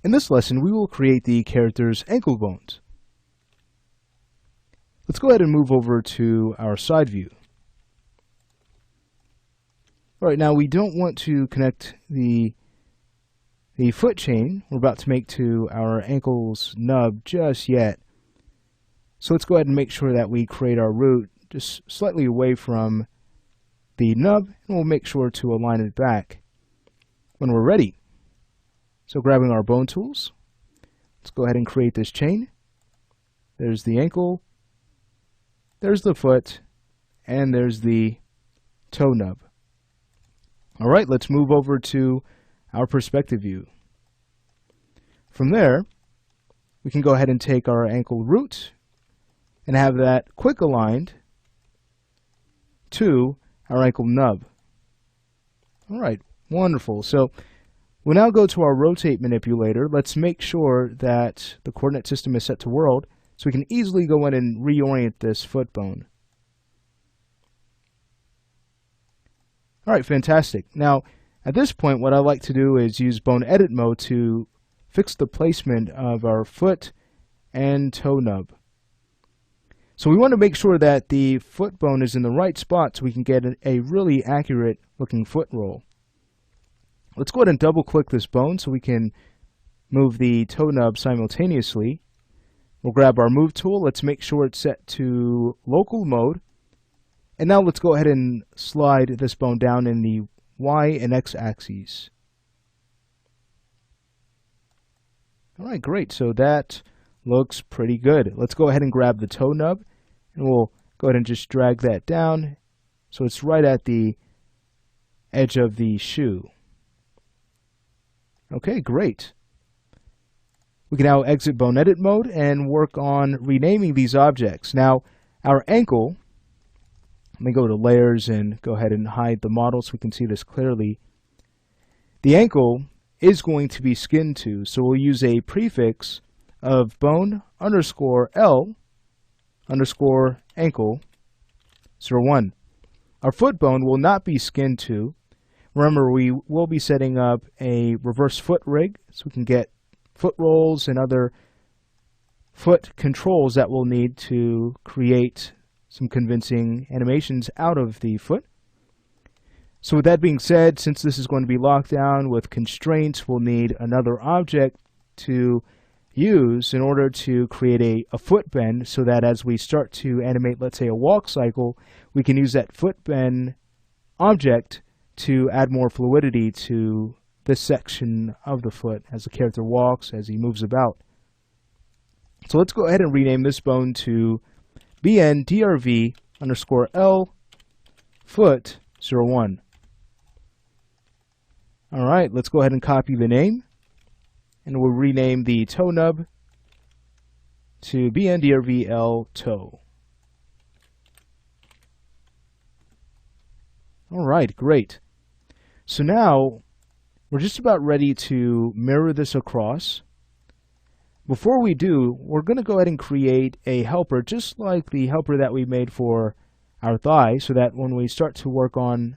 In this lesson, we will create the character's ankle bones. Let's go ahead and move over to our side view. Alright, now we don't want to connect the foot chain we're about to make to our ankle's nub just yet. So let's go ahead and make sure that we create our root just slightly away from the nub, and we'll make sure to align it back when we're ready. So grabbing our bone tools, let's go ahead and create this chain. There's the ankle, there's the foot, and there's the toe nub. Alright, let's move over to our perspective view. From there, we can go ahead and take our ankle root and have that quick aligned to our ankle nub. Alright, wonderful. So we'll now go to our rotate manipulator. Let's make sure that the coordinate system is set to world so we can easily go in and reorient this foot bone. Alright, fantastic. Now, at this point, what I like to do is use bone edit mode to fix the placement of our foot and toe nub. So we want to make sure that the foot bone is in the right spot so we can get a really accurate looking foot roll. Let's go ahead and double click this bone so we can move the toe nub simultaneously. We'll grab our move tool. Let's make sure it's set to local mode. And now let's go ahead and slide this bone down in the Y and X axes. Alright, great. So that looks pretty good. Let's go ahead and grab the toe nub, and we'll go ahead and just drag that down so it's right at the edge of the shoe. Okay, great. We can now exit bone edit mode and work on renaming these objects. Now, our ankle, let me go to layers and go ahead and hide the model so we can see this clearly. The ankle is going to be skin to, so we'll use a prefix of bone underscore L underscore ankle 01. Our foot bone will not be skin to. Remember, we will be setting up a reverse foot rig so we can get foot rolls and other foot controls that we'll need to create some convincing animations out of the foot. So with that being said, since this is going to be locked down with constraints, we'll need another object to use in order to create a foot bend so that as we start to animate, let's say, a walk cycle, we can use that foot bend object to add more fluidity to this section of the foot as the character walks, as he moves about. So let's go ahead and rename this bone to BNDRV underscore L foot 01. Alright, let's go ahead and copy the name, and we'll rename the toe nub to BNDRV L toe. Alright, great. So now we're just about ready to mirror this across. Before we do, we're going to go ahead and create a helper just like the helper that we made for our thigh, so that when we start to work on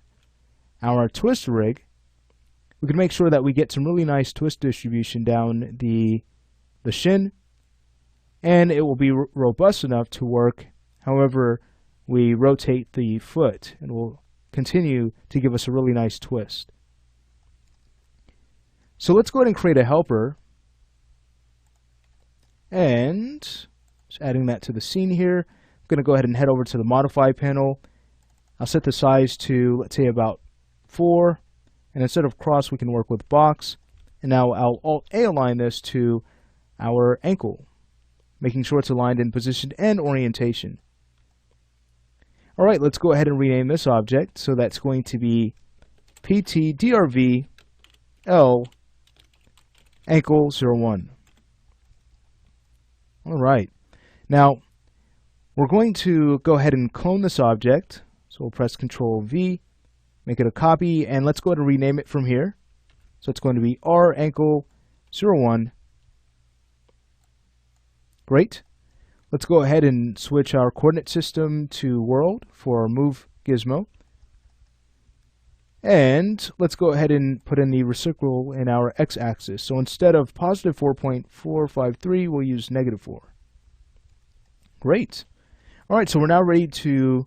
our twist rig, we can make sure that we get some really nice twist distribution down the shin, and it will be robust enough to work however we rotate the foot, and will continue to give us a really nice twist. So let's go ahead and create a helper, and just adding that to the scene here. I'm going to go ahead and head over to the modify panel. I'll set the size to, let's say, about 4, and instead of cross we can work with box. And now I'll Alt-A align this to our ankle, making sure it's aligned in position and orientation. Alright, let's go ahead and rename this object. So that's going to be PTDRV L ankle 01. Alright, now we're going to go ahead and clone this object. So we'll press Ctrl V, make it a copy, and let's go ahead and rename it from here. So it's going to be R ankle 01. Great. Let's go ahead and switch our coordinate system to world for our move gizmo. And let's go ahead and put in the reciprocal in our x-axis. So instead of positive 4.453, we'll use negative 4. Great. All right, so we're now ready to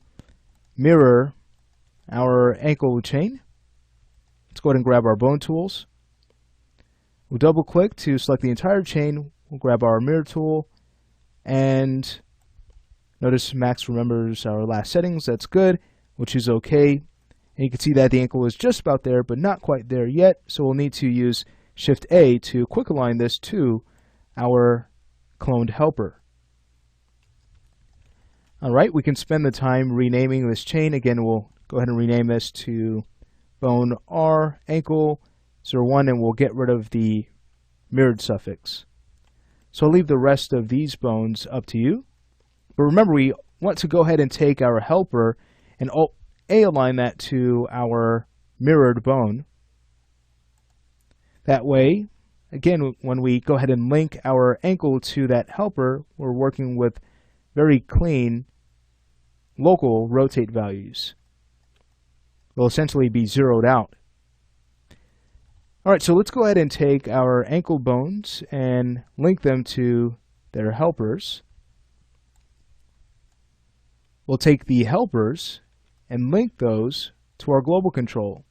mirror our ankle chain. Let's go ahead and grab our bone tools. We'll double click to select the entire chain. We'll grab our mirror tool, and notice Max remembers our last settings. That's good. We'll choose OK. And you can see that the ankle is just about there, but not quite there yet. So we'll need to use Shift A to quick align this to our cloned helper. All right, we can spend the time renaming this chain. Again, we'll go ahead and rename this to bone R ankle 01, and we'll get rid of the mirrored suffix. So I'll leave the rest of these bones up to you. But remember, we want to go ahead and take our helper and Alt-A align that to our mirrored bone. That way, again, when we go ahead and link our ankle to that helper, we're working with very clean local rotate values. They'll essentially be zeroed out. All right, so let's go ahead and take our ankle bones and link them to their helpers. We'll take the helpers and link those to our global control.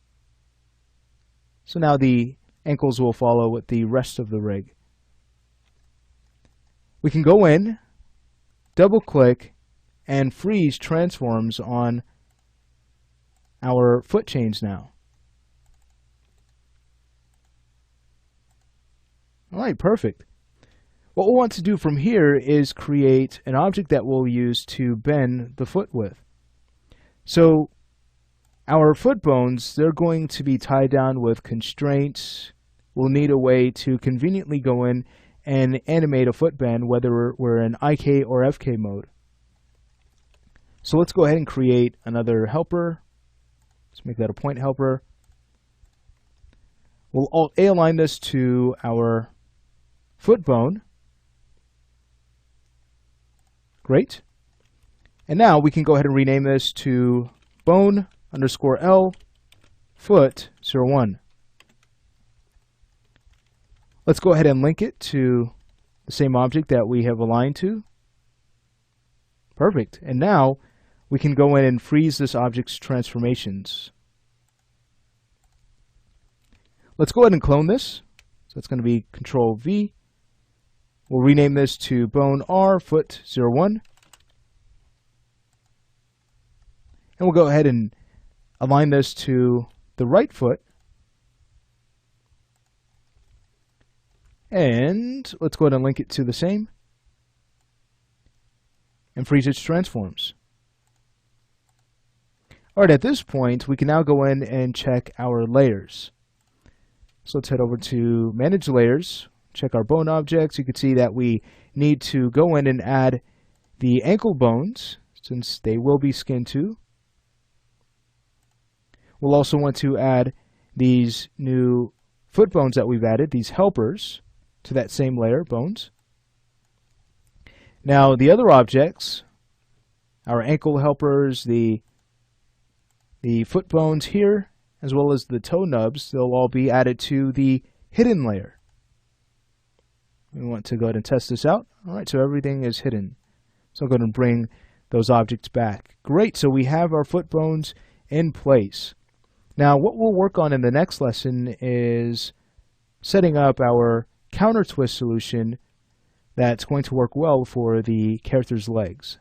So now the ankles will follow with the rest of the rig. We can go in, double click, and freeze transforms on our foot chains now. All right, perfect. What we'll want to do from here is create an object that we'll use to bend the foot with. So our foot bones, they're going to be tied down with constraints. We'll need a way to conveniently go in and animate a foot bend, whether we're in IK or FK mode. So let's go ahead and create another helper. Let's make that a point helper. We'll Alt-A align this to our foot bone. Great. And now we can go ahead and rename this to bone underscore L foot 01. Let's go ahead and link it to the same object that we have aligned to. Perfect. And now we can go in and freeze this object's transformations. Let's go ahead and clone this. So it's going to be Control V. We'll rename this to bone R foot 01. And we'll go ahead and align this to the right foot. And let's go ahead and link it to the same. And freeze its transforms. Alright, at this point, we can now go in and check our layers. So let's head over to Manage Layers, check our bone objects. You can see that we need to go in and add the ankle bones, since they will be skin too. We'll also want to add these new foot bones that we've added, these helpers, to that same layer, bones. Now the other objects, our ankle helpers, the foot bones here, as well as the toe nubs, they'll all be added to the hidden layer. We want to go ahead and test this out. All right, so everything is hidden. So I'll go ahead and bring those objects back. Great, so we have our foot bones in place. Now what we'll work on in the next lesson is setting up our counter twist solution that's going to work well for the character's legs.